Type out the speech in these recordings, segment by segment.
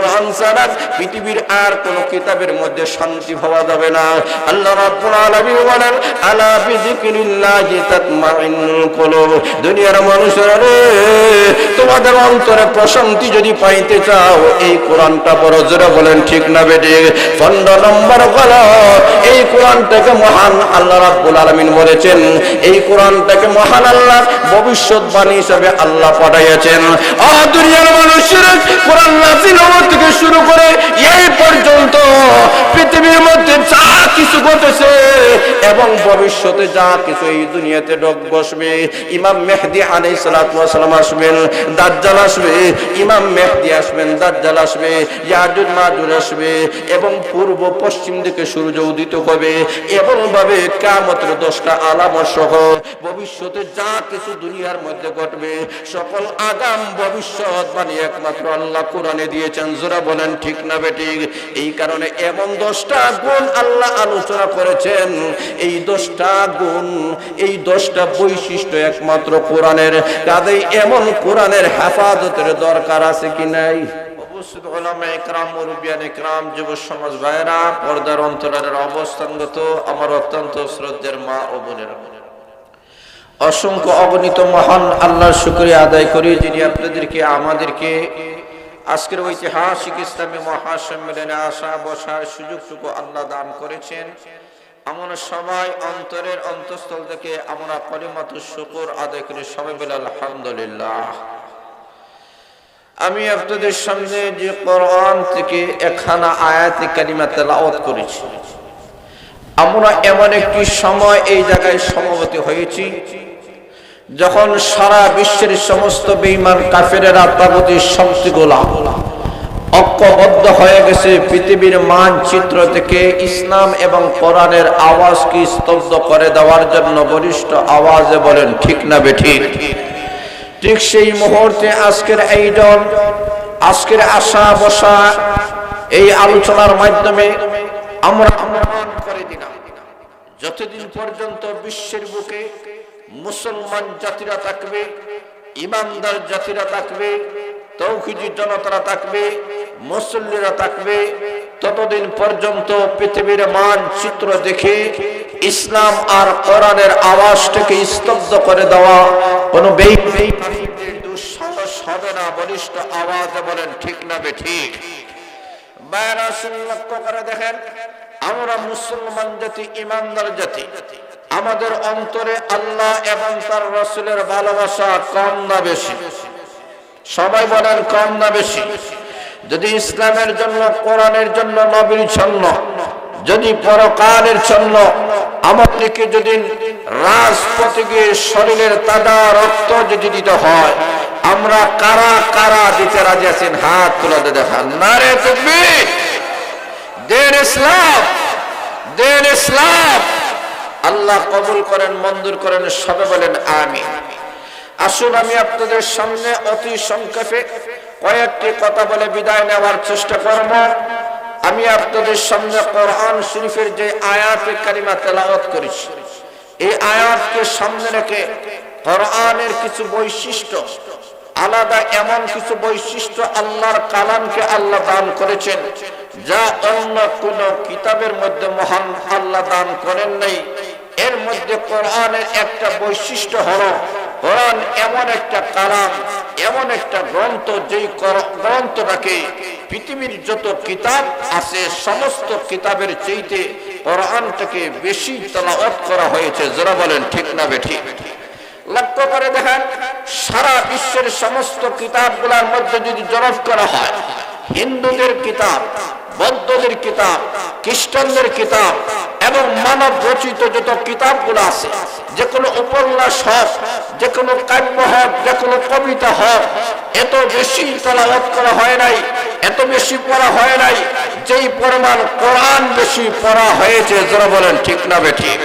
কোরআন ছাড়া পৃথিবীর আর কোন কিতাবের মধ্যে শান্তি পাওয়া যাবে না। আল্লাহ রাব্বুল আলামিন বলেন, আলা বিযিকরিল্লাহি তাতমাইন্নুল কুলুব। দুনিয়ার মানুষেরা রে, তোমাদের অন্তরে প্রশান্তি যদি পাইতে চাও এই কোরআনটা পড়ো। জোরে বলেন ঠিক না বেঠিক? 15 নম্বর হলো এই কোরআনটাকে মহান আল্লাহ রাব্বুল আলামিন বলেছেন, এই কোরআনটাকে মহান আল্লাহ ভবিষ্যৎবাণী হিসেবে আল্লাহ পাঠাইয়াছেন। দুনিয়ার মানুষেরা কোরআন নাযিল হওয়া থেকে শুরু করে এই পর্যন্ত পৃথিবীর মধ্যে যা কিছু ঘটেছে এবং ভবিষ্যতে যা কিছু এই দুনিয়াতে ডগ বসবে, ইমাম মেহদি আলাইহিস সালাতু ওয়াস সালাম আসবেন, দাজ্জাল আসবে, ইমাম মেহদি আসবেন, দাজ্জাল আসবে, ইয়াজুজ মাজুজ আসবে এবং পূর্ব পশ্চিম দিকে সূর্য উদিত হবে, এবং ভাবে কিয়ামতের 10টা আলামত সহ ভবিষ্যতে যা কিছু দুনিয়ার মধ্যে ঘটবে সকল আগাম ভবিষ্যৎবাণী একমাত্র আল্লাহ কোরআনে দিয়েছেন। জোরা বলেন ঠিক না বেঠিক? এই কারণে এমন 10টা গুণ আল্লাহ আলোচনা করেছেন, এই 10টা গুণ, এই 10টা বৈশিষ্ট্য একমাত্র কোরআনের। কাজেই এমন কোরআনের হেফাজতের দরকার আছে কি নাই? উপস্থিত উলামায়ে কেরাম, মুরব্বিয়ানে কেরাম, যুব সমাজ ভাইরা, পর্দার অন্তরালের অবস্থানগত আমার অত্যন্ত শ্রদ্ধের মা ও বোনেরা, অসংখ্য অগণিত মহান আল্লাহর শুকরিয়া আদায় করি যিনি আপনাদেরকে আমাদেরকে আজকের ঐতিহাসিক ইসলামী মহাসম্মেলনে আসা বসার সুযোগটুকু আল্লাহ দান করেছেন। আমরা সবাই অন্তরের অন্তঃস্থল থেকে আমরা কালিমাতুশ শুকর আদায় করি, সবাই বলি আলহামদুলিল্লাহ। আমি আপনাদের সামনে যে কোরআন থেকে একখানা আয়াতে কারিমা তেলাওয়াত করেছি, আমরা এমন একটি সময় এই জায়গায় সমবেত হয়েছি যখন সারা বিশ্বের সমস্ত বেঈমান কাফেরেরা তাগুতের শক্তিগুলা ঐক্যবদ্ধ হয়ে গেছে পৃথিবীর মানচিত্র থেকে ইসলাম এবং কোরআনের আওয়াজকে স্তব্ধ করে দেওয়ার জন্য বলিষ্ঠ আওয়াজে বলেন ঠিক না বেঠিক? ঠিক সেই মুহূর্তে আজকের এই দল, আজকের আসা বসা এই আলোচনার মাধ্যমে আমরা করে দিলাম, যতদিন পর্যন্ত বিশ্বের বুকে মুসলমান জাতিরা থাকবে, ইমানদার জাতিরা থাকবে, তৌহিদি জনতারা থাকবে, মুসল্লিরা থাকবে, ততদিন পর্যন্ত পৃথিবীর মানচিত্র দেখে ইসলাম আর কোরআনের আওয়াজটাকে স্তব্ধ করে দেওয়া কোনো বেঈমানদের দুঃসাহস হবে না। বলিষ্ঠ আওয়াজে বলেন ঠিক না বেঠিক? বাইরা লক্ষ্য করে দেখেন, আমরা মুসলমান জাতি, ইমানদার জাতি, আমাদের অন্তরে আল্লাহ এবং তার রাসূলের ভালোবাসা কম না বেশি? সবাই বলেন কম না বেশি? যদি ইসলামের জন্য, কোরআনের জন্য, নবীর জন্য, যদি পরকালের জন্য আমাদেরকে যদি রাজপথে গিয়ে শরীরের তাজা রক্ত যদি দিতে হয়, আমরা কারা কারা দিতে রাজি আছেন? হাত তুলে দেখান। নারে তাকবীর! দিন ইসলাম, দিন ইসলাম। আল্লাহ কবুল করেন, মঞ্জুর করেন, সবাই বলেন আমিন। আসুন আমি আপনাদের সামনে অতি সংক্ষেপে কয়েকটি কথা বলে বিদায় নেওয়ার চেষ্টা করব। আমি আপনাদের সামনে কোরআন শরীফের যে আয়াতে কারিমা তেলাওয়াত করেছি, এই আয়াতকে সামনে রেখে কোরআনের কিছু বৈশিষ্ট্য, আলাদা এমন কিছু বৈশিষ্ট্য আল্লাহর কালামকে আল্লাহ দান করেছেন যা অন্য কোন কিতাবের মধ্যে মহান আল্লাহ দান করেন নাই। এর মধ্যে কোরআনের একটা বৈশিষ্ট্য হলো, কোরআন এমন একটা কালাম, এমন একটা গ্রন্থ, যেই গ্রন্থটাকে পৃথিবীর যত কিতাব আছে সমস্ত কিতাবের চাইতে কোরআনটাকে বেশি তেলাওয়াত করা হয়েছে। যারা বলেন ঠিক না বেঠিক? লক্ষ্য করে দেখেন, সারা বিশ্বের সমস্ত কিতাবগুলোর মধ্যে যদি জরফ করা হয়, হিন্দুদের কিতাব, বৌদ্ধদের কিতাব, খ্রিস্টানদের কিতাব এবং মানব রচিত যত কিতাবগুলো আছে, যে কোনো উপন্যাস হোক, যে কোনো কাব্য হোক, যে কোনো কবিতা হোক, এত বেশি তেলাওয়াত করা হয় নাই, এত বেশি পড়া হয় নাই যেই পরিমাণ কোরআন বেশি পড়া হয়েছে। যারা বলেন ঠিক না বেঠিক?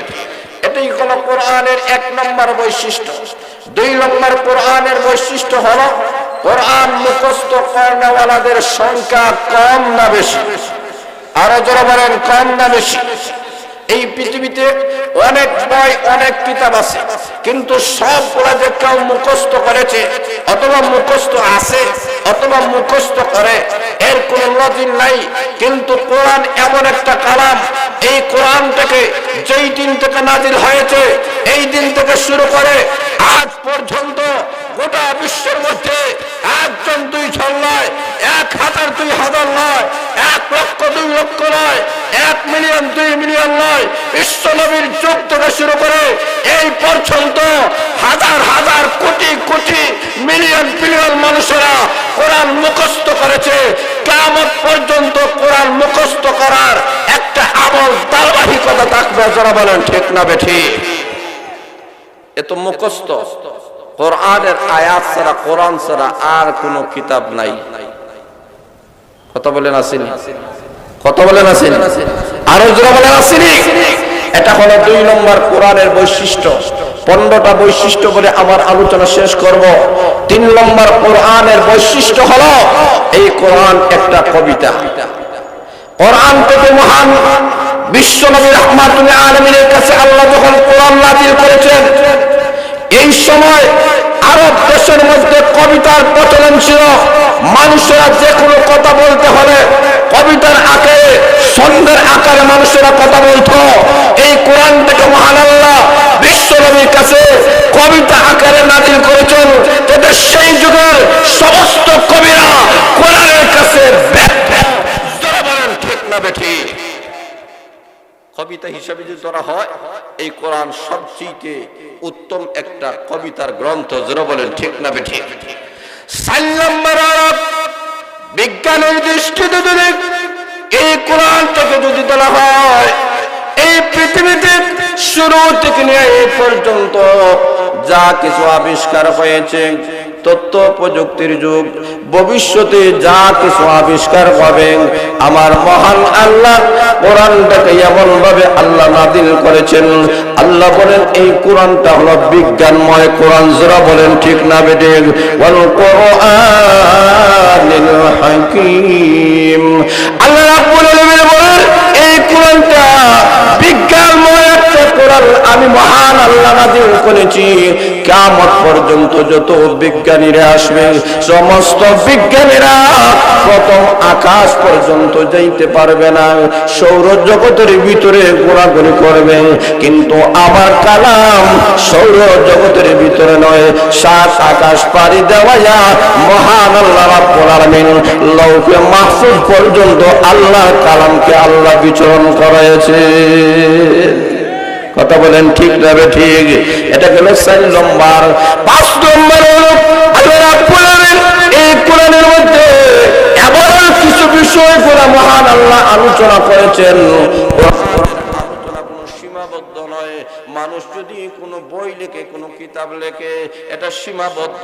এটাই হলো কোরআনের 1 নম্বর বৈশিষ্ট্য। 2 নম্বর কোরআনের বৈশিষ্ট্য হলো কোরআন মুখস্থ করেওয়ালাদের সংখ্যা কম না বেশি? আরো যারা বলেন কম না বেশি? এই পৃথিবীতে অনেক বই, অনেক কিতাব আছে, কিন্তু সবগুলা যে কেউ মুখস্থ করেছে অথবা মুখস্থ আছে অথবা মুখস্থ করে, এর কোন কোনোদিন নাই, কিন্তু কোরআন এমন একটা কালাম, এই কোরআন থেকে যেই দিন থেকে নাজিল হয়েছে এই দিন থেকে শুরু করে আজ পর্যন্ত গোটা বিশ্বের মধ্যে একজন দুইজন নয়, 1000 2000 নয়, 1 লক্ষ 2 লক্ষ নয়, 1 মিলিয়ন 2 মিলিয়ন নয়, বিশ্ব নবীর যুগ থেকে শুরু করে এই পর্যন্ত হাজার হাজার কোটি কোটি মিলিয়ন বিলিয়ন মানুষেরা কোরআন মুখস্থ করেছে। কিয়ামত পর্যন্ত কোরআন মুখস্থ করার একটা আমল ধারাবাহিকতা থাকবে। যারা বলেন ঠিক না বেঠিক? এত মুখস্থ কোরআনের আয়াত ছাড়া, কোরআন ছাড়া আর কোনো কিতাব নাই। কথা বলেন আসেনি? কথা বলেন আসেনি? আরো যারা বলেন আসেনি? এটা হলো 2 নম্বর কোরআনের বৈশিষ্ট্য। 15টা বৈশিষ্ট্য বলে আমার আলোচনা শেষ করব। 3 নম্বর কোরআনের বৈশিষ্ট্য হলো এই কোরআন একটা কবিতা। কোরআন থেকে মহান বিশ্ব নবী রাহমাতুল আলামিনের কাছে আল্লাহ যখন কোরআন নাযিল করেছেন, এই সময় আরব দেশের মধ্যে কবিতার প্রচলন ছিল। মানুষেরা যে কোনো কথা বলতে হলে কবিতার আকারে, ছন্দের আকারে মানুষেরা কথা বলতো। এই কোরআন থেকে মহান আল্লাহ বিশ্ব নবীর কাছে কবিতা আকারে নাযিল করেছেন, যাতে সেই যুগের সমস্ত কবিরা কোরআনের কাছে ঠিক না বেঠিক? কবিতা হিসাবে যদি ধরা হয়, এই কোরআন সবচেয়ে উত্তম একটা কবিতার গ্রন্থ। যারা বলেন ঠিক না বেঠিক? 4 নম্বর বিজ্ঞানের দৃষ্টিতে যদি এই কোরআন থেকে যদি ধরা হয়, এই পৃথিবীতে শুরু থেকে নিয়ে এই পর্যন্ত যা কিছু আবিষ্কার হয়েছে, তথ্য প্রযুক্তির যুগ, ভবিষ্যতে যা কিছু আবিষ্কার হবে, আমার মহান আল্লাহ কোরআনটাকে এমন ভাবে আল্লাহ নাযিল করেছেন। আল্লাহ বলেন এই কোরআনটা হলো বিজ্ঞানময় কোরআন। যারা বলেন ঠিক না বেঠিক? ওয়াল কোরআনিল হাকীম। আল্লাহ রাব্বুল আলামিন বলেন এই কোরআনটা বিজ্ঞানময় একটা কোরআন আমি মহান আল্লাহ নাযিল করেছি। কিয়ামত পর্যন্ত যত বিজ্ঞানীরা আসবে, সমস্ত বিজ্ঞানীরা প্রথম আকাশ পর্যন্ত যাইতে পারবে না, সৌরজগতের ভিতরে ঘোরাঘুরি করবে। কিন্তু আমার কালাম সৌরজগতের ভিতরে নয়, 7 আকাশ পাড়ি দেওয়া মহান আল্লাহ রাব্বুল আলামিন লৌহে মাহফুজ পর্যন্ত আল্লাহ কালামকে আল্লাহ বিচরণ করাইছে। কথা বলেন ঠিক না বেঠিক? এটা গেল 4 নম্বর। 5 নম্বর হলো আল্লাহ রাব্বুল আলামিন এই কোরআনের মধ্যে এমন কিছু বিষয় করে মহান আল্লাহ আলোচনা করেছেন। আলোচনা কোনো সীমাবদ্ধ নয়। মানুষ যদি কোনো বই লেখে, কোনো কিতাব লেখে, এটা সীমাবদ্ধ।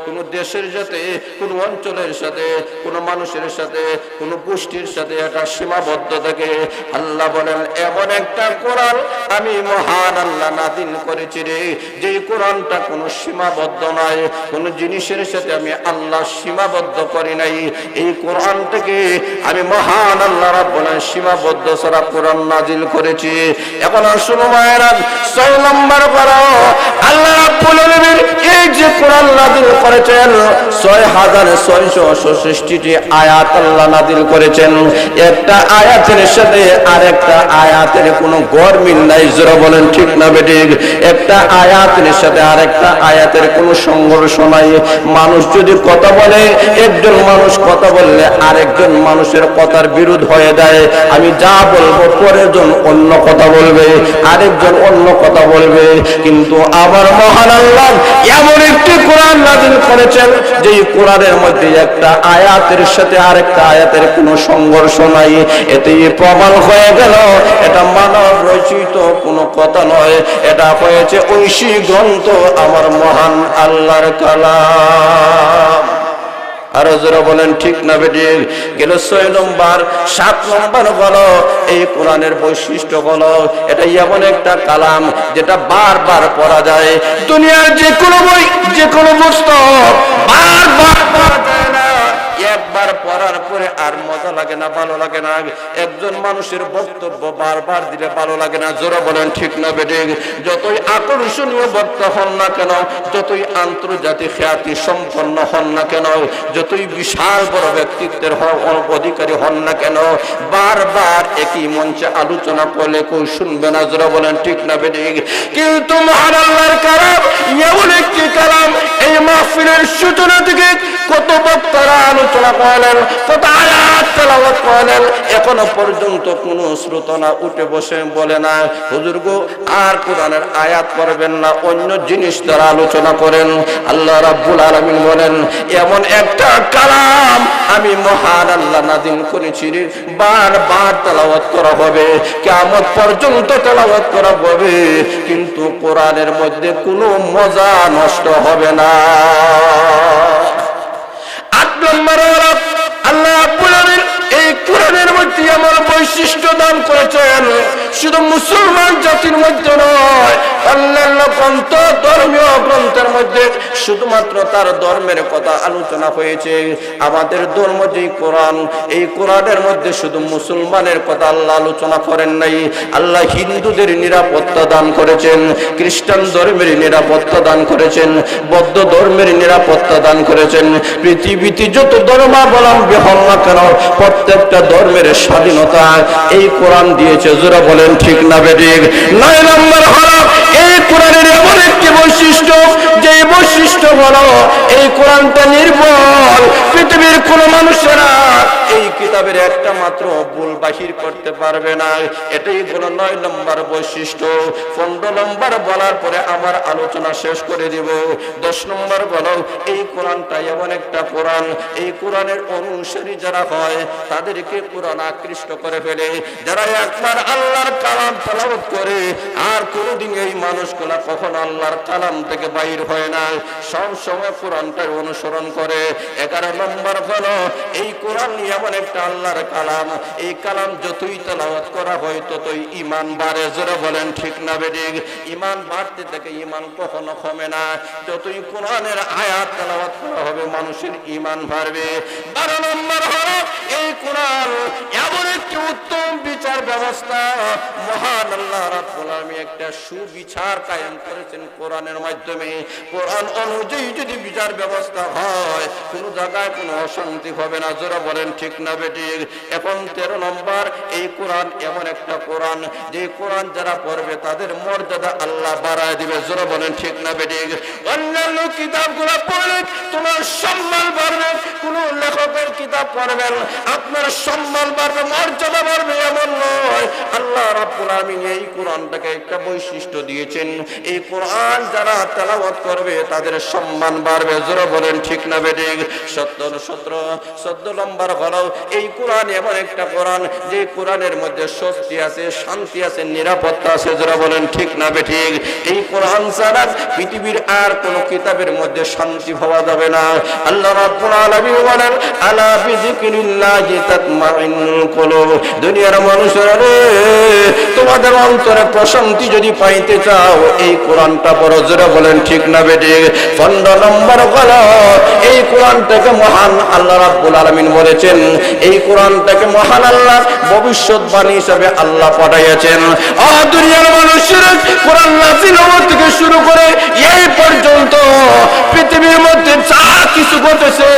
কোনো দেশের সাথে, কোনো অঞ্চলের সাথে, কোনো মানুষের সাথে, কোনো গোষ্ঠীর সাথে এটা সীমাবদ্ধ থাকে। আল্লাহ বলেন এমন একটা কোরআন আমি মহান আল্লাহ নাযিল করেছি রে, যে কোরআনটা কোনো সীমাবদ্ধ নয়, কোনো জিনিসের সাথে আমি আল্লাহ সীমাবদ্ধ করি নাই। এই কোরআন থেকে আমি মহান আল্লাহ রাব্বুল আলামিন সীমাবদ্ধ ছাড়া কোরআন নাযিল করেছি। এখন আসুন মায়েরা, 6 নম্বর করো আল্লাহ রাব্বুল আলামিন এই যে কোরআন নাযিল করেছেন, 6666টি আয়াত আল্লাহ নাযিল করেছেন। একটা আয়াতের সাথে আরেকটা আয়াতের কোনো গরমিল নাই। যারা বলেন ঠিক না বেঠিক? একটা আয়াতের সাথে আরেকটা আয়াতের কোনো সংঘর্ষ নাই। মানুষ যদি কথা বলে, একজন মানুষ কথা বললে আরেকজন মানুষের কথার বিরোধ হয়ে যায়। আমি যা বলবো পরের জন অন্য কথা বলবে, আরেকজন অন্য কথা বলবে। কিন্তু আমার মহান আল্লাহ এমন একটি কোরআন নাযিল করেছেন যে কোরআনের মধ্যে একটা আয়াতের সাথে আরেকটা আয়াতের কোনো সংঘর্ষ নাই। এতেই প্রমাণ হয়ে গেল এটা মানব রচিত কোনো কথা নয়, এটা হয়েছে ঐশী গ্রন্থ আমার মহান আল্লাহর কালাম। আরো যারা বলেন ঠিক না বেঠিক? গেল 6 নম্বর। 7 নম্বর হলো এই কোরআনের বৈশিষ্ট্য হলো এটা এমন একটা কালাম যেটা বারবার পড়া যায়। দুনিয়ার যে কোনো বই, যে কোনো পুস্তক বারবার পড়া যায় না, একবার পড়ার পরে আর মজা লাগে না, ভালো লাগে না। একজন মানুষের বক্তব্য বারবার দিলে ভালো লাগে না, জোরে বলেন ঠিক না বেঠিক? যতই আকর্ষণীয় বক্তা হন না কেন, যতই আন্তর্জাতিক খ্যাতি সম্পন্ন হন না কেন, যতই বিশাল বড় ব্যক্তিত্বের অধিকারী হন না কেন, বারবার একই মঞ্চে আলোচনা করলে কেউ শুনবে না, জোরে বলেন ঠিক না বেঠিক? কিন্তু মহান আল্লাহর কালাম এমন একটি কালাম, এই মাহফিলের সূচনা থেকে কত বক্তারা আলোচনা করলেন, কত আয়াত তেলাওয়াত করলেন, এখনো পর্যন্ত কোন শ্রোতা উঠে বসে বলে না হুজুর গো আর কোরআনের আয়াত পড়বেন না, অন্য জিনিস দ্বারা আলোচনা করেন। আল্লাহ রাব্বুল আলামিন বলেন এমন একটা কালাম আমি মহান আল্লাহ নাযিল করেছি, বারবার তেলাওয়াত করা হবে, কিয়ামত পর্যন্ত তেলাওয়াত করা হবে, কিন্তু কোরআনের মধ্যে কোনো মজা নষ্ট হবে না। 8 নম্বর আল্লাহ রাব্বুল আলামিন এই কোরআনের মধ্যে এমন বৈশিষ্ট্য দান করেছেন, শুধু মুসলমান জাতির মধ্যে নয়, অন্যান্য গ্রন্থ ধর্মীয় গ্রন্থের মধ্যে শুধুমাত্র তার ধর্মের কথা আলোচনা হয়েছে। আমাদের ধর্ম যে কোরআন, এই কোরআনের মধ্যে শুধু মুসলমানের কথা আল্লাহ আলোচনা করেন নাই, আল্লাহ হিন্দুদের নিরাপত্তা দান করেছেন, খ্রিস্টান ধর্মের নিরাপত্তা দান করেছেন, বৌদ্ধ ধর্মের নিরাপত্তা দান করেছেন। পৃথিবীতে যত ধর্মাবলম্বী হন না কেন, প্রত্যেকটা ধর্মের স্বাধীনতা এই কোরআন দিয়েছে, জোরে বলেন ঠিক না বেঠিক? 9 নম্বর হলো এই কোরআনের এমন একটি বৈশিষ্ট্য, যে বৈশিষ্ট্য হলো এই কোরআনটা নির্ভুল, পৃথিবীর কোন মানুষেরা এই কিতাবের একটা মাত্র ভুল বাহির করতে পারবে না, এটাই হলো 9 নম্বর বৈশিষ্ট্য। 15 নম্বর বলার পরে আমার আলোচনা শেষ করে দিব। 10 নম্বর বলো এই কোরআনটা এমন একটা কোরআন, এই কোরআনের অনুসারী যারা হয় তাদেরকে কোরআন আকৃষ্ট করে ফেলে। যারা একবার আল্লাহর কালাম তেলাওয়াত করে আর কোনদিন এই মানুষগুলা কখনো আল্লাহর কালাম থেকে বাইর হয় না, সব সময় কোরআনটার অনুসরণ করে। 11 নম্বর হলো এই কোরআন এমন একটা আল্লাহর কালাম, এই কালাম যতই তেলাওয়াত করা হয় ততই ঈমান বাড়ে, জোরে বলেন ঠিক না বেঠিক? ঈমান বাড়তে থাকে, ঈমান কখনো কমে না। যতই কোরআনের আয়াত তেলাওয়াত করা হবে মানুষের ঈমান বাড়বে। 12 নম্বর হলো এই কোরআন এমন একটি উত্তম বিচার ব্যবস্থা, মহান আল্লাহ রাব্বুল আলামিন একটা সুবিচার কায়েম করেছেন কোরআনের মাধ্যমে। কোরআন অনুযায়ী যদি বিচার ব্যবস্থা হয় কোনো জায়গায় কোনো অশান্তি হবে না, জোরে বলেন ঠিক না বেঠিক? এখন 13 নম্বর এই কোরআন এমন একটা কোরআন, যে কোরআন যারা পড়বে তাদের মর্যাদা আল্লাহ বাড়ায় দিবে, জোরে বলেন ঠিক না বেঠিক? অন্যান্য কিতাবগুলো পড়লে তোমার সম্মান বাড়বে, কোন লেখকের কিতাব পড়বেন আপনার সম্মান বাড়বে, মর্যাদা বাড়বে এমন নয়। আল্লাহ রাব্বুল আলামিন এই কোরআনটাকে একটা বৈশিষ্ট্য দিয়েছেন, এই কোরআন যারা তেলাওয়াত করবে তাদের সম্মান বাড়বে, জোরে বলেন ঠিক না বেঠিক? 14 নম্বর হলো এই কোরআন এমন একটা কোরআন, যে কোরআনের মধ্যে স্বস্তি আছে, শান্তি আছে, নিরাপত্তা আছে, জোরে বলেন ঠিক না বেঠিক? এই কোরআন ছাড়া পৃথিবীর আর কোন কিতাবের মধ্যে শান্তি পাওয়া যাবে না। আল্লাহ রাব্বুল আলামিন বলেন আলা বিযিকরিল্লাহি তাতমাইন্নুল কুলুব, দুনিয়ার মানুষেরা রে তোমাদের অন্তরে প্রশান্তি যদি পাইতে চাও এই কোরআনটা পড়ো, জোরে বলেন ঠিক না বেঠিক? 15 নম্বর হলো এই কোরআনটাকে মহান আল্লাহ রাব্বুল আলামিন বলেছেন, এই কোরআনটাকে মহান আল্লাহ ভবিষ্যৎবাণী হিসেবে আল্লাহ পাঠাইয়াছেন। দুনিয়ার মানুষেরা কোরআন নাযিল হওয়া থেকে শুরু করে এই পর্যন্ত পৃথিবীর মধ্যে যা কিছু ঘটেছে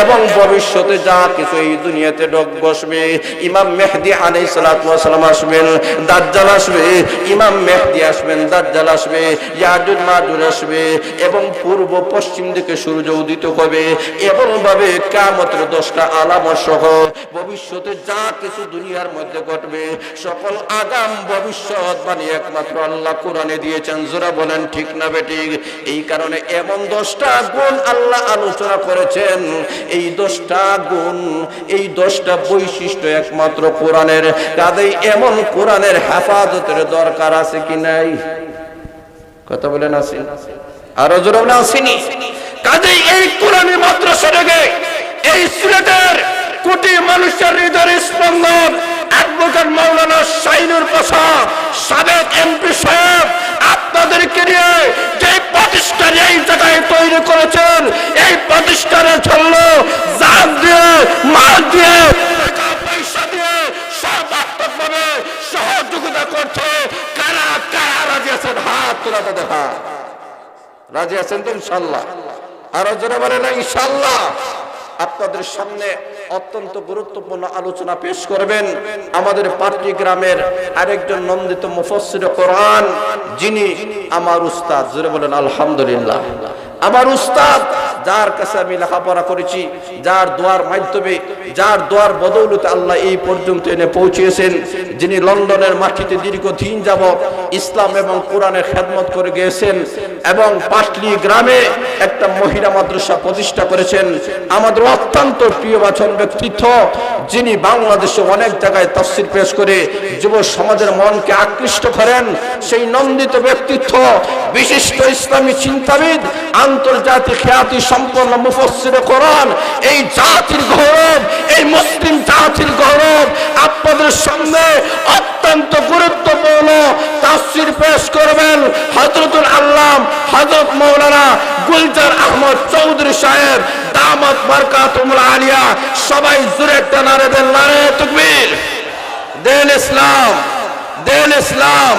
এবং ভবিষ্যতে যা কিছু এই দুনিয়াতে ডগ বসবে, ইমাম মেহদি আলাইহিস সালাতু ওয়াস সালাম আসবেন, দাজ্জাল আসবে, ইমাম মেহদি আসবেন, দাজ্জাল আসবে, ইয়াজুজ মাজুজ আসবে এবং পূর্ব পশ্চিম দিকে সূর্য উদিত হবে, এবং ভাবে কিয়ামতের 10টা আলামত সহ ভবিষ্যতে যা কিছু দুনিয়ার মধ্যে ঘটবে সকল আগাম ভবিষ্যৎবাণী একমাত্র আল্লাহ কোরআনে দিয়েছেন, জোরে বলেন ঠিক না বেঠিক? এই কারণে এমন 10টা গুণ আল্লাহ আলোচনা করেছেন, এই 10টা গুণ, এই 10টা বৈশিষ্ট্য একমাত্র কোরআনের। কাজেই এমন কোরআনের হেফাজতের দরকার আছে কি নাই? কথা বলেন আছে? আরো জোরে বলেন আসেনি? কাজেই এই কোরআনের মাদ্রাসা থেকে এই সিলেটের কোটি মানুষের হৃদয়ের স্পন্দন অ্যাডভোকেট মাওলানা শাহিনুর পাশা সাবেক এমপি সাহেব আপনাদেরকে নিয়ে যে প্রতিষ্ঠান এই জায়গায় তৈরি করেছেন, এই প্রতিষ্ঠানের জন্য জান দিয়ে, মাল দিয়ে, টাকা পয়সা দিয়ে সর্বাত্মকভাবে সহযোগিতা করছে। কারা কারা রাজি আছেন? হাত তোলা তাদের হাত। রাজি আছেন তো ইনশাআল্লাহ? আরো জোরে বলেন না ইনশাআল্লাহ। আপনাদের সামনে অত্যন্ত গুরুত্বপূর্ণ আলোচনা পেশ করবেন আমাদের পাটলি গ্রামের আরেকজন নন্দিত মুফাসসির কোরআন, যিনি আমার উস্তাদ। জোরে বলেন আলহামদুলিল্লাহ। আমার উস্তাদ, যার কাছে আমি লেখাপড়া করেছি, যার দোয়ার মাধ্যমে, যার দোয়ার বদৌলতে আল্লাহ এই পর্যন্ত এনে পৌঁছিয়েছেন, যিনি লন্ডনের মাটিতে দীর্ঘদিন যাবৎ ইসলাম এবং কোরআনের খেদমত করে গিয়েছেন এবং পাটলি গ্রামে একটা মহিলা মাদ্রাসা প্রতিষ্ঠা করেছেন। আমাদের অত্যন্ত প্রিয় বাচন ব্যক্তিত্ব, যিনি বাংলাদেশে অনেক জায়গায় তাফসীর পেশ করে যুব সমাজের মনকে আকৃষ্ট করেন, সেই নন্দিত ব্যক্তিত্ব, বিশিষ্ট ইসলামী চিন্তাবিদ, আন্তর্জাতিক খ্যাতি সম্পন্ন মুফাসসির কোরআন, এই জাতির গৌরব, এই মুসলিম জাতির গৌরব, আপনাদের সামনে অত্যন্ত গুরুত্বপূর্ণ তাফসীর পেশ করবেন হযরতুল আল্লাম হযরত মাওলানা গুলজার আহমদ চৌধুরী সাহেব, দামাত বারকাতুল আলিয়া। সবাই জোরে একটা নারে দেন, নারে তাকবীর। দেন ইসলাম, দেন ইসলাম।